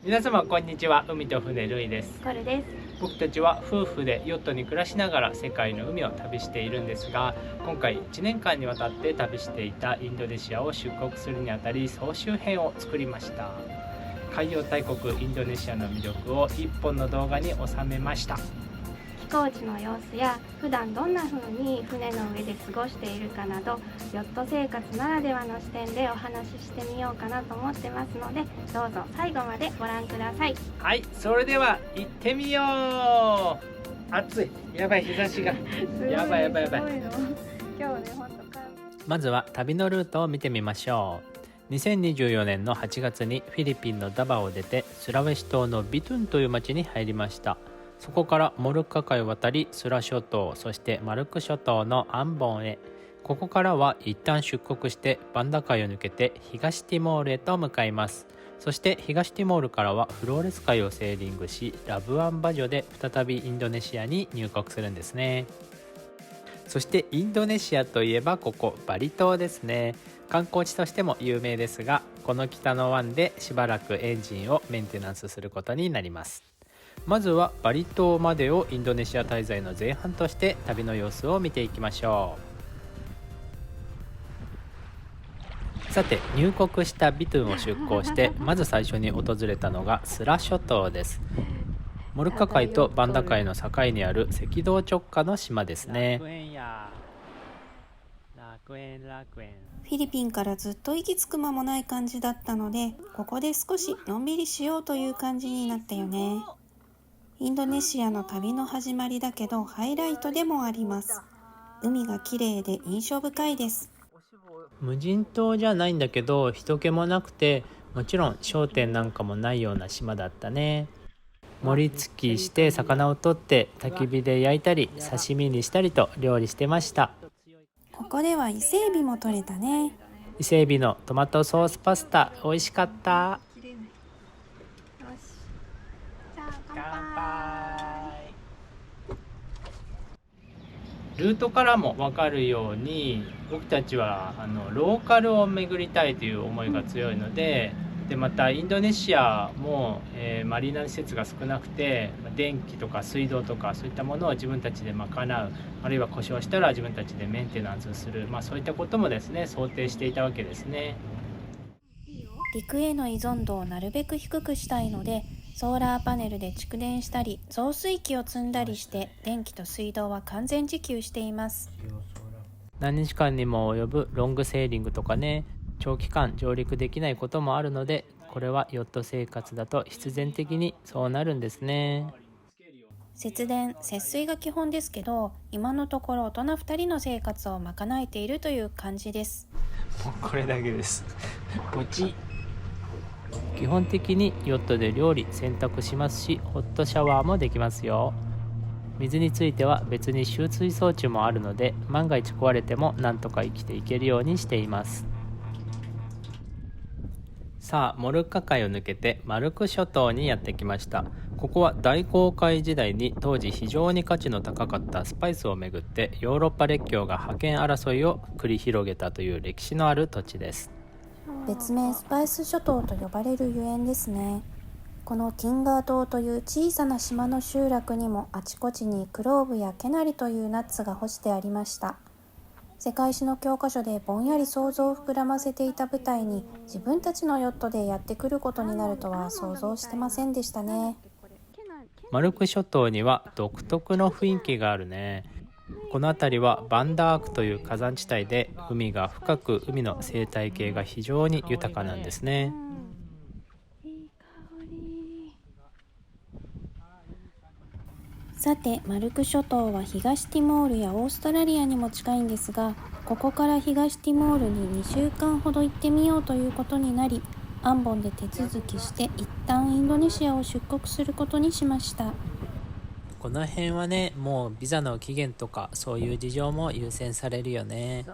皆様こんにちは。海と船るいです。コルです。僕たちは夫婦でヨットに暮らしながら世界の海を旅しているんですが、今回1年間にわたって旅していたインドネシアを出国するにあたり総集編を作りました。海洋大国インドネシアの魅力を1本の動画に収めました。飛行地の様子や普段どんな風に船の上で過ごしているかなど、ヨット生活ならではの視点でお話ししてみようかなと思ってますので、どうぞ最後までご覧ください。はい、それでは行ってみよう。暑い、やばい、日差しがやばい。今日ね、本当まずは旅のルートを見てみましょう。2024年の8月にフィリピンのダバを出てスラウェシ島のビトゥンという町に入りました。そこからモルッカ海を渡りスラ諸島、そしてマルク諸島のアンボンへ。ここからは一旦出国してバンダ海を抜けて東ティモールへと向かいます。そして東ティモールからはフローレス海をセーリングしラブアンバジョで再びインドネシアに入国するんですね。そしてインドネシアといえばここバリ島ですね。観光地としても有名ですが、この北の湾でしばらくエンジンをメンテナンスすることになります。まずはバリ島までをインドネシア滞在の前半として旅の様子を見ていきましょう。さて、入国したビトゥンを出港してまず最初に訪れたのがスラ諸島です。モルッカ海とバンダ海の境にある赤道直下の島ですね。フィリピンからずっと息つく間もない感じだったので、ここで少しのんびりしようという感じになったよね。インドネシアの旅の始まりだけどハイライトでもあります。海が綺麗で印象深いです。無人島じゃないんだけど人気もなくて、もちろん商店なんかもないような島だったね。盛り付きして魚を取って焚き火で焼いたり刺身にしたりと料理してました。ここでは伊勢エビも取れたね。伊勢エビのトマトソースパスタ美味しかった。乾杯。ルートからも分かるように僕たちはローカルを巡りたいという思いが強いので、またインドネシアも、マリーナ施設が少なくて電気とか水道とかそういったものを自分たちで賄う、あるいは故障したら自分たちでメンテナンスする、そういったこともですね想定していたわけですね。陸への依存度をなるべく低くしたいので、ソーラーパネルで蓄電したり増水器を積んだりして電気と水道は完全自給しています。何日間にも及ぶロングセーリングとかね、長期間上陸できないこともあるので、これはヨット生活だと必然的にそうなるんですね。節電節水が基本ですけど、今のところ大人2人の生活を賄えているという感じです。もうこれだけです。ポチ。基本的にヨットで料理洗濯しますし、ホットシャワーもできますよ。水については別に集水装置もあるので、万が一壊れてもなんとか生きていけるようにしています。さあ、モルッカ海を抜けてマルク諸島にやってきました。ここは大航海時代に当時非常に価値の高かったスパイスをめぐってヨーロッパ列強が覇権争いを繰り広げたという歴史のある土地です。別名スパイス諸島と呼ばれるゆえんですね。このティンガー島という小さな島の集落にもあちこちにクローブやケナリというナッツが干してありました。世界史の教科書でぼんやり想像を膨らませていた舞台に自分たちのヨットでやってくることになるとは想像してませんでしたね。マルク諸島には独特の雰囲気があるね。この辺りはバンダークという火山地帯で海が深く、海の生態系が非常に豊かなんですね。さて、マルク諸島は東ティモールやオーストラリアにも近いんですが、ここから東ティモールに2週間ほど行ってみようということになり、アンボンで手続きして一旦インドネシアを出国することにしました。この辺はね、もうビザの期限とかそういう事情も優先されるよね。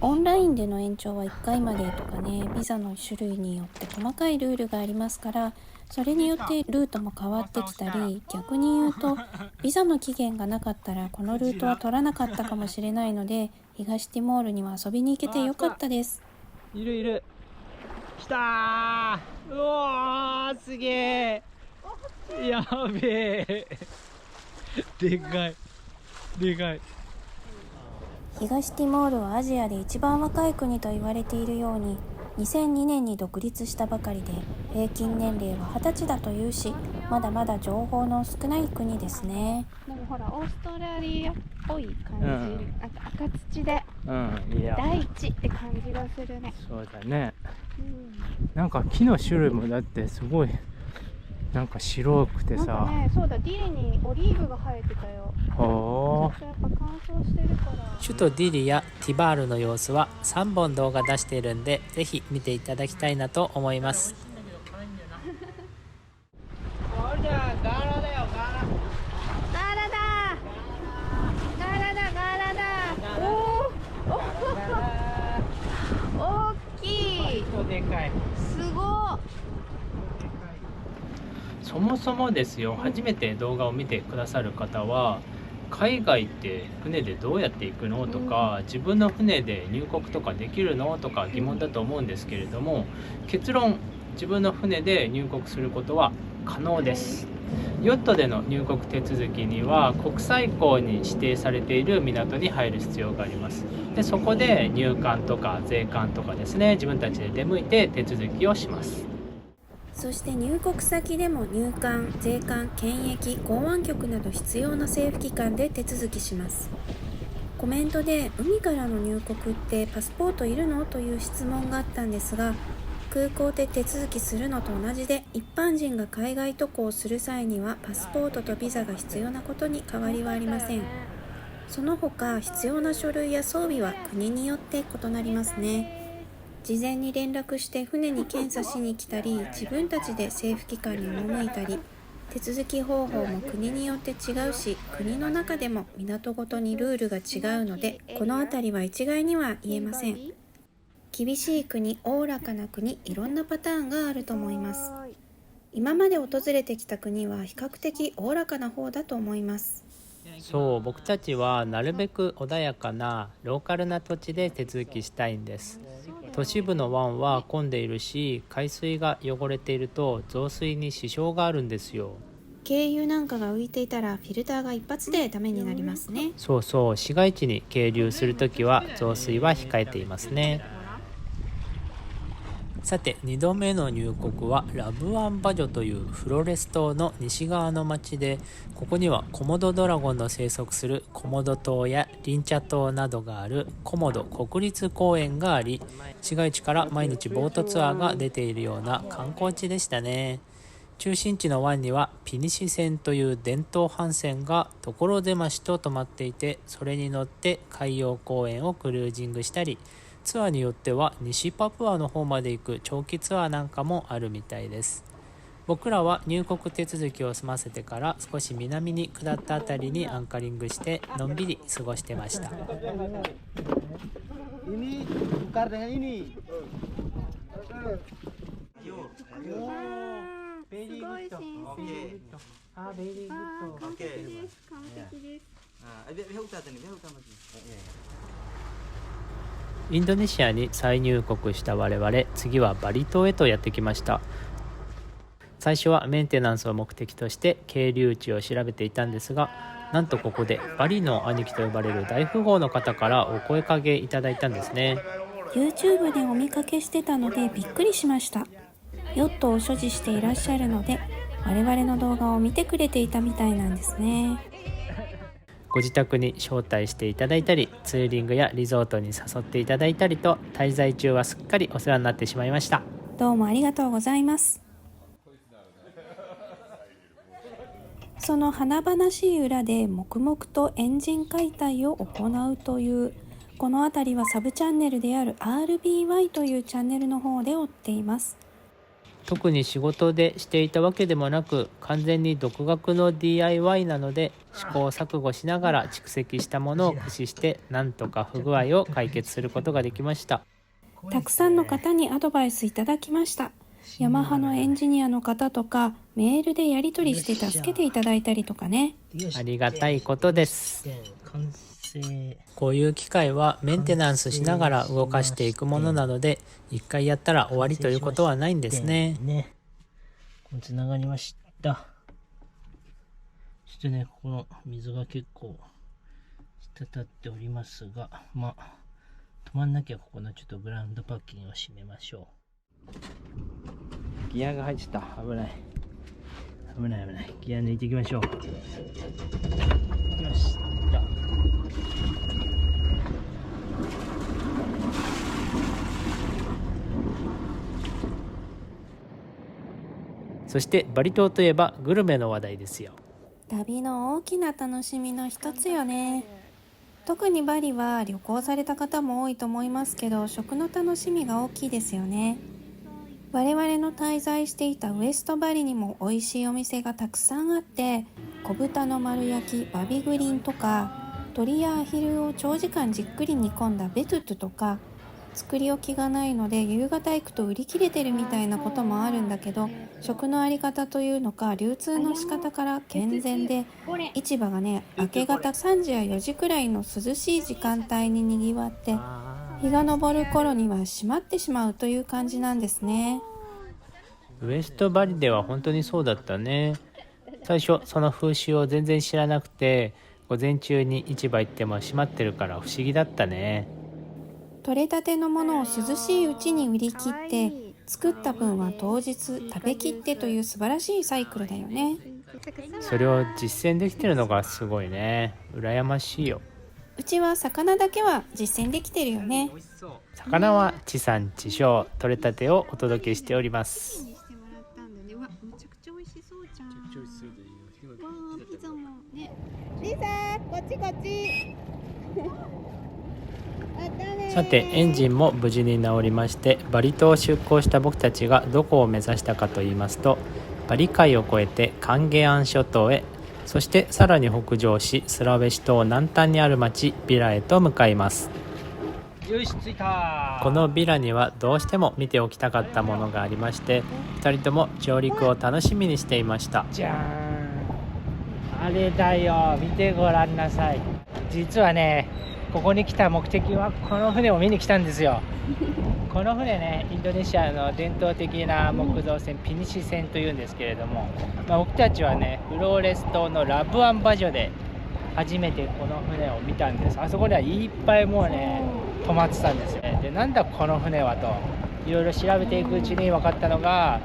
オンラインでの延長は1回までとかね、ビザの種類によって細かいルールがありますから、それによってルートも変わってきたり、逆に言うとビザの期限がなかったらこのルートは取らなかったかもしれないので、東ティモールには遊びに行けてよかったです。いるいる。来たー。うわー、すげえ。やべえ。でかいでかい。東ティモールはアジアで一番若い国と言われているように、2002年に独立したばかりで、平均年齢は20歳だというし、まだまだ情報の少ない国ですね。でもほらオーストラリアっぽい感じ、なんか赤土でいや、大地って感じがするね。そうだね。なんか木の種類もだってすごいなんか白くてなんさ、かね、そうだ、ディリにオリーブが生えてたよ。おー。やっぱ乾燥してるから。首都ディリやティバールの様子は3本動画出しているんで、ぜひ見ていただきたいなと思います。ガーラだおー、大きい。でかい。すごっ。そもそもですよ、初めて動画を見てくださる方は、海外って船でどうやって行くのとか、自分の船で入国とかできるのとか疑問だと思うんですけれども、結論、自分の船で入国することは可能です。ヨットでの入国手続きには国際港に指定されている港に入る必要があります。でそこで入管とか税関とかですね、自分たちで出向いて手続きをします。そして入国先でも入管、税関、検疫、公安局など必要な政府機関で手続きします。コメントで海からの入国ってパスポートいるのという質問があったんですが、空港で手続きするのと同じで、一般人が海外渡航する際にはパスポートとビザが必要なことに変わりはありません。その他必要な書類や装備は国によって異なりますね。事前に連絡して船に検査しに来たり、自分たちで政府機関に赴いたり、手続き方法も国によって違うし、国の中でも港ごとにルールが違うので、このあたりは一概には言えません。厳しい国、おおらかな国、いろんなパターンがあると思います。今まで訪れてきた国は比較的おおらかな方だと思います。そう、僕たちはなるべく穏やかなローカルな土地で手続きしたいんです。都市部の湾は混んでいるし、海水が汚れていると増水に支障があるんですよ。軽油なんかが浮いていたらフィルターが一発でダメになりますね。そうそう、市街地に係留するときは増水は控えていますね。さて、2度目の入国はラブアンバジョというフロレス島の西側の町で、ここにはコモドドラゴンの生息するコモド島やリンチャ島などがあるコモド国立公園があり、市街地から毎日ボートツアーが出ているような観光地でしたね。中心地の湾にはピニシ船という伝統帆船が所狭しと止まっていて、それに乗って海洋公園をクルージングしたり、ツアーによっては西パプアの方まで行く長期ツアーなんかもあるみたいです。僕らは入国手続きを済ませてから少し南に下ったあたりにアンカリングしてのんびり過ごしてました。インドネシアに再入国した我々、次はバリ島へとやってきました。最初はメンテナンスを目的として係留地を調べていたんですが、なんとここでバリの兄貴と呼ばれる大富豪の方からお声かけいただいたんですね。 YouTube でお見かけしてたのでびっくりしました。ヨットを所持していらっしゃるので、我々の動画を見てくれていたみたいなんですね。ご自宅に招待していただいたり、ツーリングやリゾートに誘っていただいたりと、滞在中はすっかりお世話になってしまいました。どうもありがとうございます。その華々しい裏で黙々とエンジン解体を行うという、この辺りはサブチャンネルである RBY というチャンネルの方で追っています。特に仕事でしていたわけでもなく、完全に独学の DIY なので、試行錯誤しながら蓄積したものを駆使してなんとか不具合を解決することができました。たくさんの方にアドバイスいただきました。ヤマハのエンジニアの方とかメールでやり取りして助けていただいたりとかね。ありがたいことです。成。こういう機械はメンテナンスしながら動かしていくものなので、一回やったら終わりということはないんですね。つながりました。そしてね、ここの水が結構滴っておりますが、まあ、止まんなきゃここのちょっとグラウンドパッキンを閉めましょう。ギアが入っちゃった。危ない。危ない危ない。ギア抜いていきましょう。よし。そしてバリ島といえばグルメの話題ですよ。旅の大きな楽しみの一つよね。特にバリは旅行された方も多いと思いますけど、食の楽しみが大きいですよね。我々の滞在していたウエストバリにも美味しいお店がたくさんあって、小豚の丸焼きバビグリンとか、鶏やアヒルを長時間じっくり煮込んだベトゥトゥとか、作り置きがないので夕方行くと売り切れてるみたいなこともあるんだけど、食のあり方というのか流通の仕方から健全で、市場がね、明け方3時や4時くらいの涼しい時間帯ににぎわって、日が昇る頃には閉まってしまうという感じなんですね。ウエストバリでは本当にそうだったね。最初その風習を全然知らなくて、午前中に市場行っても閉まってるから不思議だったね。取れたてのものを涼しいうちに売り切って、作った分は当日食べきってという素晴らしいサイクルだよね。それを実践できてるのがすごいね。羨ましいよ。うちは魚だけは実践できてるよね。魚は地産地消、取れたてをお届けしております。めちゃくちゃ美味しそうじゃん。わあ、ピザもね。リサ、こっちこっち。さてエンジンも無事に治りまして、バリ島を出港した僕たちがどこを目指したかといいますと、バリ海を越えてカンゲアン諸島へ、そしてさらに北上しスラウェシ島南端にある町ビラへと向かいます。よし、着いた。このビラにはどうしても見ておきたかったものがありまして、2人とも上陸を楽しみにしていました。じゃーん、あれだよ、見てごらんなさい。実はね、ここに来た目的はこの船を見に来たんですよ。この船ね、インドネシアの伝統的な木造船ピニシ船というんですけれども、僕たちはね、フローレス島のラブアンバジョで初めてこの船を見たんです。あそこにはいっぱいもうね止まってたんですよね。で、なんだこの船はといろいろ調べていくうちに分かったのが、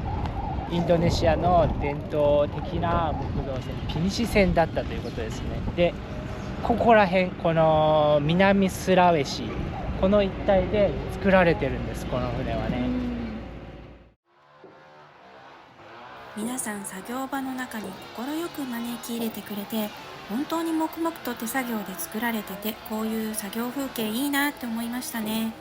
インドネシアの伝統的な木造船ピニシ船だったということですね。で、ここら辺、この南スラウェシ、この一帯で作られてるんです、この船はね。皆さん作業場の中に快く招き入れてくれて、本当に黙々と手作業で作られてて、こういう作業風景いいなって思いましたね。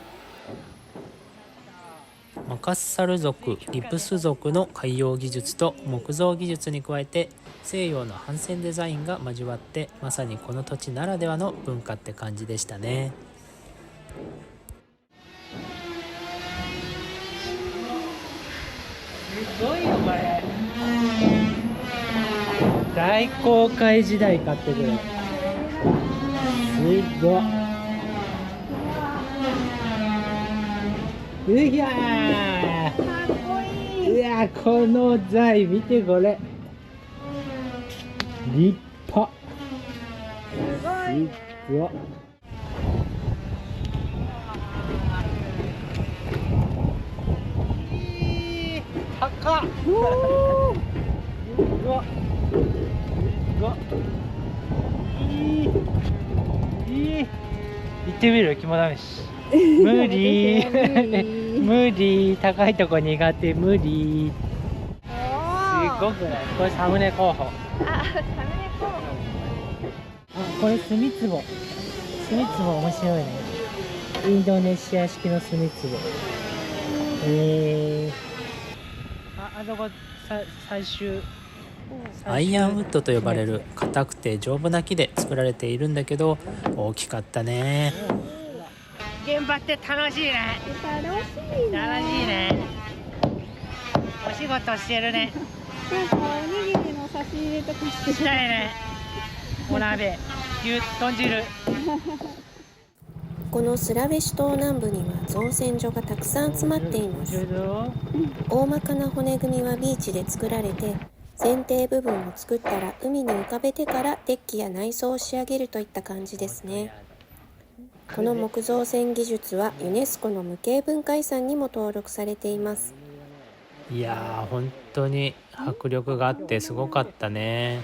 マカッサル族、リプス族の海洋技術と木造技術に加えて西洋の帆船デザインが交わって、まさにこの土地ならではの文化って感じでしたね。すごいよこれ。大航海時代買ってくる。すごい。うひゃー、かっこいい。うわ、この材見てこれ、立派。すごい。高っ。うわ、うわ、いい行ってみる、肝試し。無理無理、高いとこ苦手、無理。すごくない？これサムネ候補。これ墨壺。墨壺面白いね。インドネシア式の墨壺。あそこ最終アイアンウッドと呼ばれる硬くて丈夫な木で作られているんだけど、大きかったね。現場って楽しいね。楽しいね。お仕事してるね。なんかおにぎりの差し入れとかしてしたいね。お鍋。牛豚汁。このスラウェシ島南部には造船所がたくさん集まっています。大まかな骨組みはビーチで作られて、船底部分を作ったら海に浮かべてからデッキや内装を仕上げるといった感じですね。この木造船技術はユネスコの無形文化遺産にも登録されています。いやー本当に迫力があってすごかったね。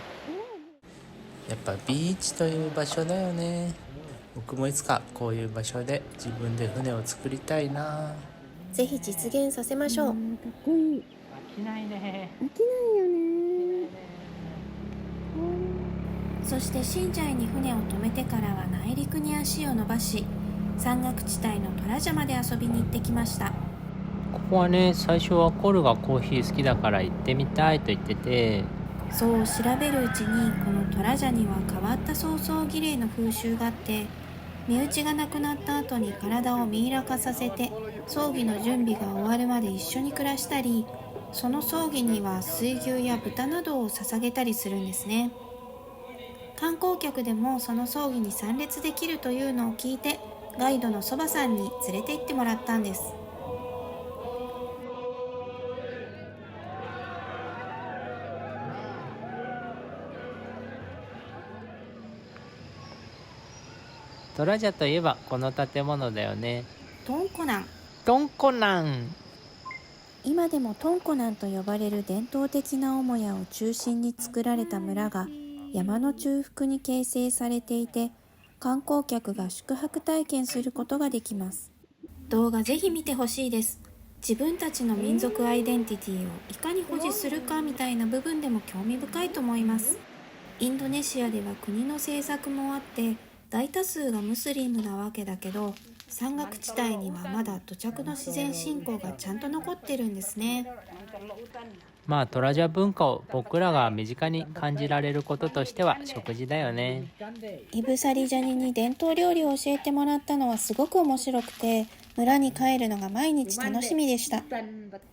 やっぱビーチという場所だよね。僕もいつかこういう場所で自分で船を作りたいな。ぜひ実現させましょう。かっこいい。飽きないね。飽きないよね。そして新ジャイに船を止めてからは内陸に足を伸ばし、山岳地帯のトラジャまで遊びに行ってきました。ここはね、最初はコルがコーヒー好きだから行ってみたいと言ってて、そう調べるうちにこのトラジャには変わった葬送儀礼の風習があって、身内が亡くなった後に体をミイラ化させて葬儀の準備が終わるまで一緒に暮らしたり、その葬儀には水牛や豚などを捧げたりするんですね。観光客でもその葬儀に参列できるというのを聞いて、ガイドのそばさんに連れて行ってもらったんです。トラジャといえばこの建物だよね。トンコナン。トンコナン。今でもトンコナンと呼ばれる伝統的な母屋を中心に作られた村が山の中腹に形成されていて、観光客が宿泊体験することができます。動画ぜひ見てほしいです。自分たちの民族アイデンティティをいかに保持するかみたいな部分でも興味深いと思います。インドネシアでは国の政策もあって大多数がムスリムなわけだけど、山岳地帯にはまだ土着の自然信仰がちゃんと残ってるんですね。まあトラジャ文化を僕らが身近に感じられることとしては食事だよね。イブサリジャニに伝統料理を教えてもらったのはすごく面白くて、村に帰るのが毎日楽しみでした。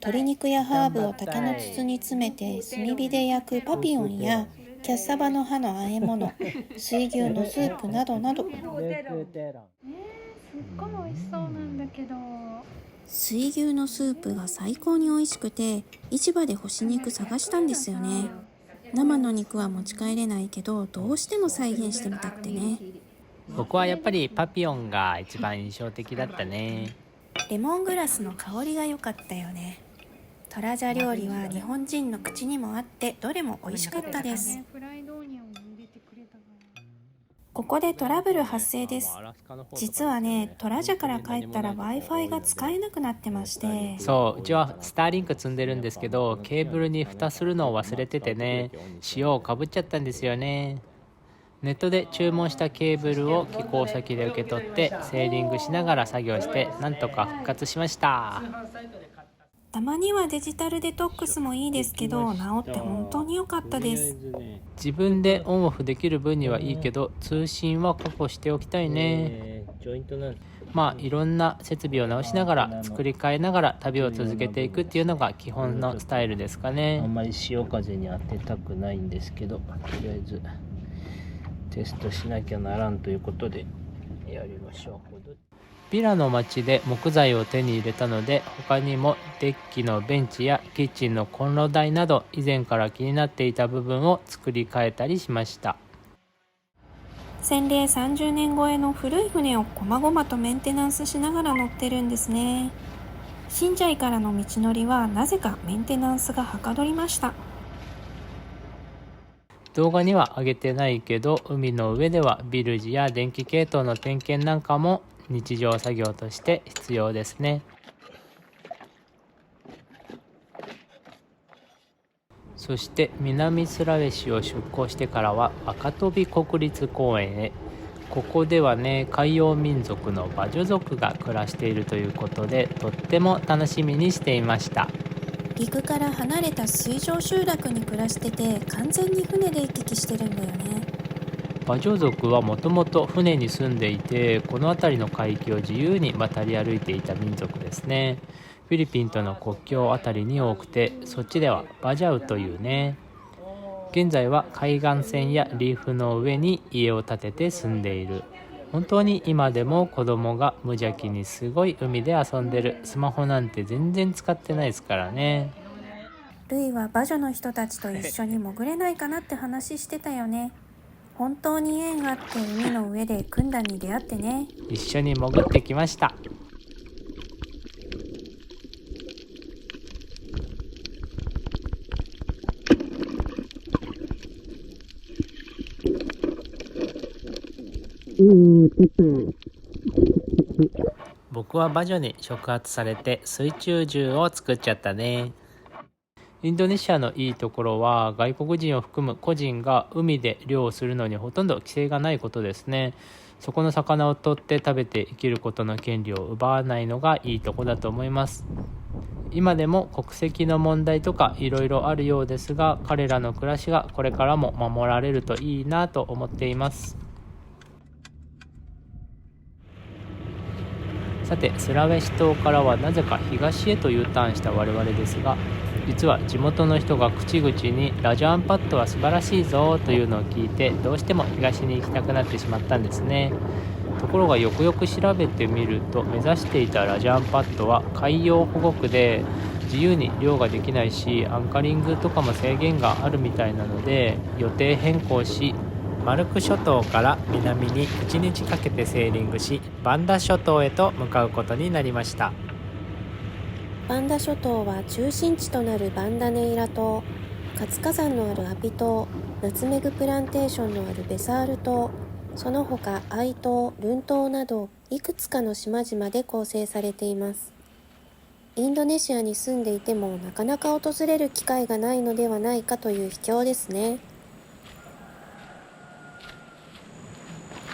鶏肉やハーブを竹の筒に詰めて炭火で焼くパピヨンやキャッサバの葉の和え物、水牛のスープなどなど。すっごい美味しそうなんだけど。水牛のスープが最高に美味しくて、市場で干し肉探したんですよね。生の肉は持ち帰れないけど、どうしても再現してみたくてね。僕はやっぱりパピヨンが一番印象的だったね。レモングラスの香りが良かったよね。トラジャ料理は日本人の口にもあってどれも美味しかったです。ここでトラブル発生です。実はね、トラジャから帰ったら Wi-Fi が使えなくなってまして、そう、うちはスターリンク積んでるんですけど、ケーブルに蓋するのを忘れててね、塩をかぶっちゃったんですよね。ネットで注文したケーブルを寄港先で受け取ってセーリングしながら作業してなんとか復活しました。たまにはデジタルデトックスもいいですけど、治って本当に良かったです。自分でオンオフできる分にはいいけど通信は確保しておきたいね。まあいろんな設備を直しながら作り変えながら旅を続けていくっていうのが基本のスタイルですかね。あんまり潮風に当てたくないんですけど、とりあえずテストしなきゃならんということでやりましょう。ビラの町で木材を手に入れたので、他にもデッキのベンチやキッチンのコンロ台など以前から気になっていた部分を作り変えたりしました。洗礼30年超えの古い船をこまごまとメンテナンスしながら乗ってるんですね。新ジャイからの道のりはなぜかメンテナンスがはかどりました。動画には上げてないけど、海の上ではビルジや電気系統の点検なんかも日常作業として必要ですね。そして南スラウェシを出港してからは若飛国立公園へ。ここではね、海洋民族のバジョ族が暮らしているということで、とっても楽しみにしていました。陸から離れた水上集落に暮らしてて、完全に船で行き来してるんだよね。バジョ族はもともと船に住んでいて、この辺りの海域を自由に渡り歩いていた民族ですね。フィリピンとの国境あたりに多くて、そっちではバジャウというね。現在は海岸線やリーフの上に家を建てて住んでいる。本当に今でも子供が無邪気にすごい海で遊んでる。スマホなんて全然使ってないですからね。ルイは魔女の人たちと一緒に潜れないかなって話してたよね。本当に縁があって海の上でクンダンに出会ってね。一緒に潜ってきました。僕は魔女に触発されて水中銃を作っちゃったね。インドネシアのいいところは外国人を含む個人が海で漁をするのにほとんど規制がないことですね。そこの魚を取って食べて生きることの権利を奪わないのがいいとこだと思います。今でも国籍の問題とかいろいろあるようですが、彼らの暮らしがこれからも守られるといいなと思っています。さて、スラウェシ島からはなぜか東へと U ターンした我々ですが、実は地元の人が口々にラジャアンパットは素晴らしいぞというのを聞いて、どうしても東に行きたくなってしまったんですね。ところがよくよく調べてみると、目指していたラジャアンパットは海洋保護区で自由に漁ができないし、アンカリングとかも制限があるみたいなので予定変更し、マルク諸島から南に1日かけてセーリングし、バンダ諸島へと向かうことになりました。バンダ諸島は中心地となるバンダネイラ島、活火山のあるアピ島、ナツメグプランテーションのあるベサール島、その他アイ島、ルン島などいくつかの島々で構成されています。インドネシアに住んでいてもなかなか訪れる機会がないのではないかという秘境ですね。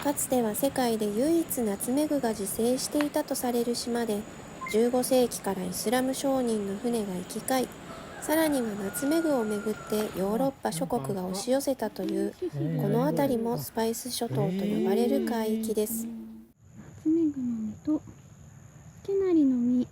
かつては世界で唯一ナツメグが自生していたとされる島で、15世紀からイスラム商人の船が行き交い、さらにはナツメグをめぐってヨーロッパ諸国が押し寄せたという、この辺りもスパイス諸島と呼ばれる海域です。ナツメグの実とケナリの実、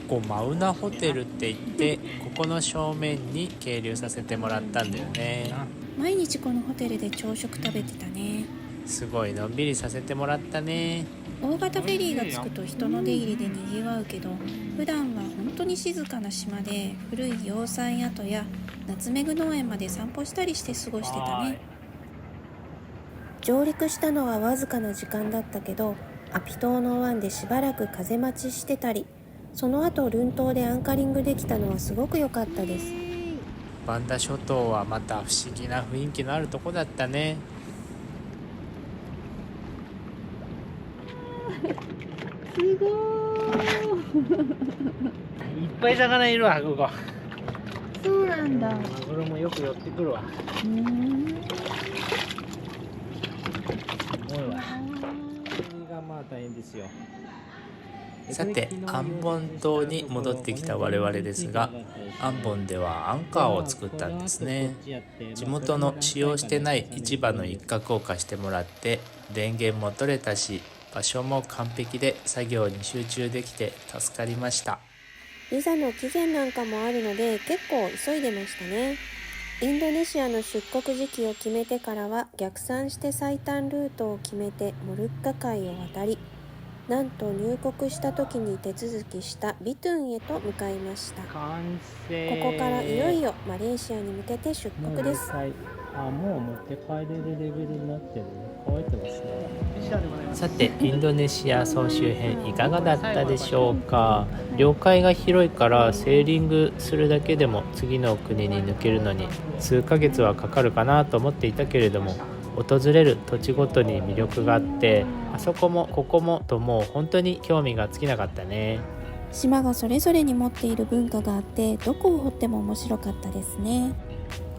ここマウナホテルって言って、ここの正面に係留させてもらったんだよね。毎日このホテルで朝食食べてたね。すごいのんびりさせてもらったね。大型フェリーが着くと人の出入りでにぎわうけど、普段は本当に静かな島で、古い要塞跡やナツメグ農園まで散歩したりして過ごしてたね。上陸したのはわずかな時間だったけど、アピ島の湾でしばらく風待ちしてたり、その後ルン島でアンカリングできたのはすごく良かったです。バンダ諸島はまた不思議な雰囲気のあるとこだったね。すごーいっぱい魚いるわ、ここ。そうなんだ。マグロもよく寄ってくるわ。すごいわ。釣りがまあ大変ですよ。さて、アンボン島に戻ってきた我々ですが、アンボンではアンカーを作ったんですね。地元の使用してない市場の一角を貸してもらって、電源も取れたし、場所も完璧で作業に集中できて助かりました。ビザの期限なんかもあるので結構急いでましたね。インドネシアの出国時期を決めてからは逆算して最短ルートを決めてモルッカ海を渡り、なんと入国した時に手続きしたビトゥンへと向かいました。完成。ここからいよいよマレーシアに向けて出国です。もう持って帰れるレベルになってる。乾いてますね。さて、インドネシア総集編いかがだったでしょうか。領海が広いからセーリングするだけでも次の国に抜けるのに数ヶ月はかかるかなと思っていたけれども、訪れる土地ごとに魅力があって、あそこもここもともう本当に興味が尽きなかったね。島がそれぞれに持っている文化があって、どこを掘っても面白かったですね。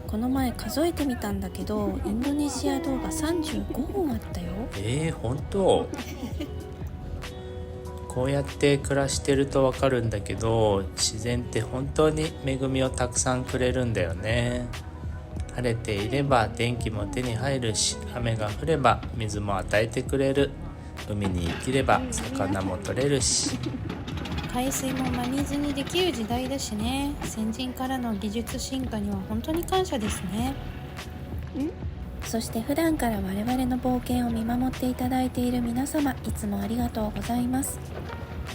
この前数えてみたんだけど、インドネシア動画35本あったよ。本当こうやって暮らしてるとわかるんだけど、自然って本当に恵みをたくさんくれるんだよね。晴れていれば電気も手に入るし、雨が降れば水も与えてくれる。海に生きれば魚も取れるし。海水も真水にできる時代だしね。先人からの技術進化には本当に感謝ですね。そして普段から我々の冒険を見守っていただいている皆様、いつもありがとうございます。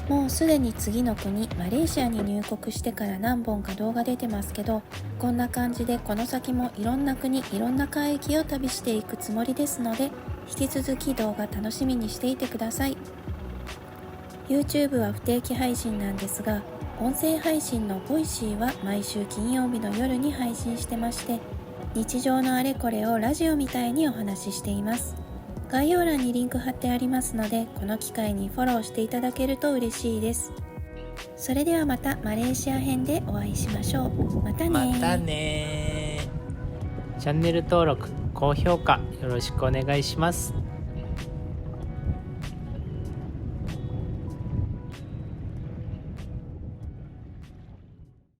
もうすでに次の国マレーシアに入国してから何本か動画出てますけど、こんな感じでこの先もいろんな国いろんな海域を旅していくつもりですので、引き続き動画楽しみにしていてください。 YouTube は不定期配信なんですが、音声配信のボイシーは毎週金曜日の夜に配信してまして、日常のあれこれをラジオみたいにお話ししています。概要欄にリンク貼ってありますので、この機会にフォローしていただけると嬉しいです。それではまたマレーシア編でお会いしましょう。またね。チャンネル登録高評価よろしくお願いします。